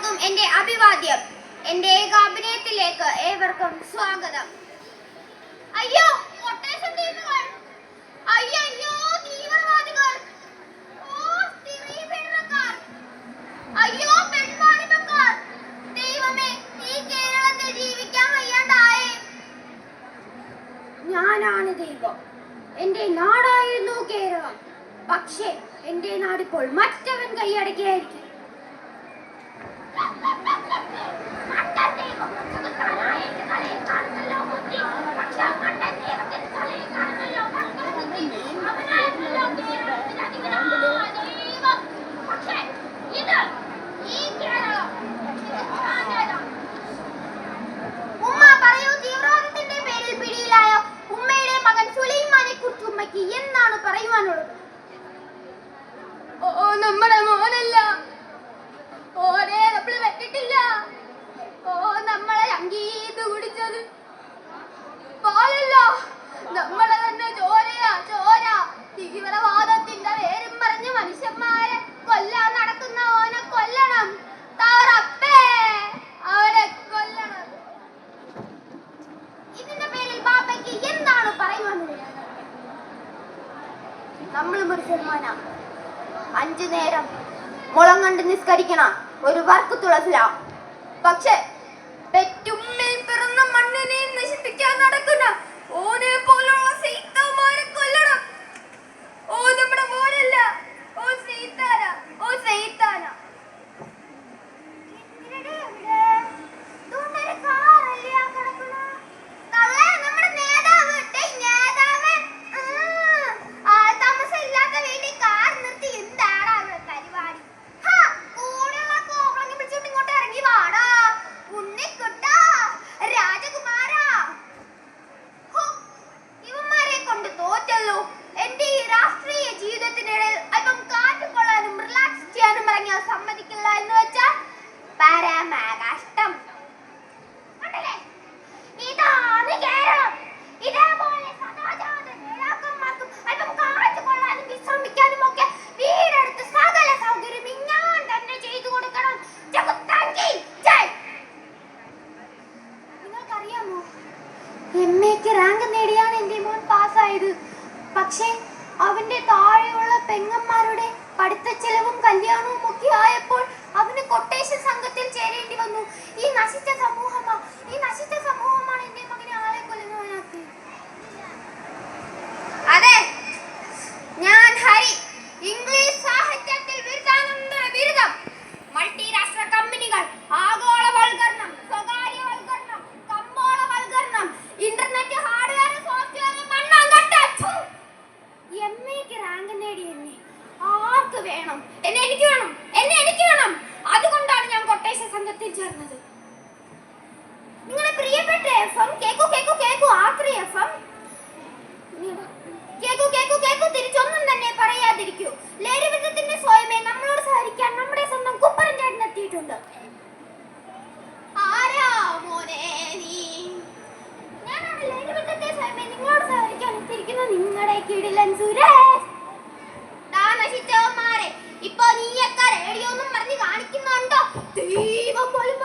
എല്ലാവർക്കും എൻ്റെ അഭിവാദ്യം. എൻ്റെ ഏകാഭിനയത്തിലേക്ക് ഏവർക്കും സ്വാഗതം. അയ്യോ കൊട്ടേഷൻ ടീമുകൾ, അയ്യോ തീവ്രവാദികൾ, ഓ സ്ത്രീ പീഡനക്കാർ, അയ്യോ പെൺവാണിഭക്കാർ, ദൈവമേ ഈ കേരളത്തിൽ ജീവിക്കാൻ വയ്യാണ്ടായേ. ഞാനാണ് ദൈവം, എൻ്റെ നാടായിരുന്നു കേരളം. പക്ഷേ എൻ്റെ നാടിപ്പോൾ മറ്റവൻ കൈയടക്കിയായിരിക്കും. ഉമ്മ പറയൂ, തീവ്രവാദത്തിന്റെ പേരിൽ പിടിയിലായ ഉമ്മയുടെ മകൻ സുലൈമാനെ കുറിച്ച് ഉമ്മയ്ക്ക് എന്താണ് പറയുവാനുള്ളത്? ഓ നമ്മുടെ മോനല്ല, ഓനെ നമ്മൾ വെട്ടിട്ടില്ല. ഓ നമ്മളെ അങ്കീത് കുടിച്ചത് പാലല്ല, നമ്മളെ തന്നെ ചോരയാ ചോര. തീവ്രവാദത്തിന്റെ പേരും പറഞ്ഞ് മനുഷ്യന്മാരെ കൊല്ലാൻ നടക്കുന്ന ഓനെ കൊല്ലണം. താറപ്പേ അവരെ കൊല്ലണം. ഇതിന്റെ പേരിൽ ബാപ്പയ്ക്ക് എന്താണ് പറയുവാനുള്ളത്? നമ്മൾ മുസ്ലിമാനാ, 5 നേരം മുളം കണ്ട് നിസ്കരിക്കണം, ഒരു വർക്ക് തുളസില. പക്ഷെ പെറ്റുമ്മയും പിറന്ന മണ്ണിനെയും നശിപ്പിക്കാൻ നടക്കുന്ന ഓനെ പോലുള്ള സൈത്താന്മാരെ കൊല്ലണം. ഓ നമ്മുടെ മോനല്ല, ഓ സൈത്താന, ഓ സൈത്താന. റാങ്ക് നേടിയാണ് എൻ്റെ മോൻ പാസ്സായത്. പക്ഷേ അവന്റെ താഴെയുള്ള പെങ്ങന്മാരുടെ പഠിത്ത ചെലവും കല്യാണവും ഒക്കെ ആയപ്പോൾ അവന് കൊട്ടേഷൻ സംഘത്തിൽ ചേരേണ്ടി വന്നു. ഈ നശിച്ച സമൂഹമാണ് എൻ്റെ മകനെ ആളെ കൊല്ലുന്നവനാക്കിയത്. അതെ, ഞാൻ ഹരി, ഇംഗ്ലീഷ് സാഹിത്യത്തിൽ ബിരുദാനന്തര ബിരുദം. മൾട്ടിരാഷ്ട്ര കമ്പനികൾ, ആഗോളവൽക്കരണം, സ്വകാര്യവൽക്കരണം, കമ്പോളവൽക്കരണം, ഇന്റർനെറ്റ് ഹാർഡ്വെയർ സോഫ്റ്റ്വെയർ മണ്ണാങ്കട്ട. എംഎക്ക് റാങ്ക് നേടി എന്നെ ആർക്ക് വേണം? എനിക്ക് വേണം. അതുകൊണ്ടാണ് ഞാൻ കൊട്ടേഷൻ സംഘത്തിൽ ചേർന്നത്. നിങ്ങളുടെ പ്രിയപ്പെട്ട എഫ്എം കേക്കു ആക്രി എഫ്എം കേക്കു തിരിച്ചൊന്നും തന്നെ പറയാതിരിക്കൂ. ലേരിവിധത്തിന്റെ സ്വയമേ നമ്മളോട് സഹകരിക്കാൻ നമ്മുടെ സ്വന്തം കുപ്പരൻ ചേട്ടൻ എത്തിയിട്ടുണ്ട്. ആരാ മോനെ നീ? ഞാനാണ് ലേരിവിധത്തിന്റെ സ്വയമേ നിങ്ങളോട് സഹകരിക്കാൻ എത്തിയിരിക്കുന്ന നിങ്ങളുടെ കിടിലൻ സുരേഷ്. നശിച്ചവന്മാരെ ഇപ്പൊ നീയൊക്കെ റേഡിയോ ഒന്നും പറഞ്ഞ് കാണിക്കുന്നുണ്ടോ? ദൈവം പോലും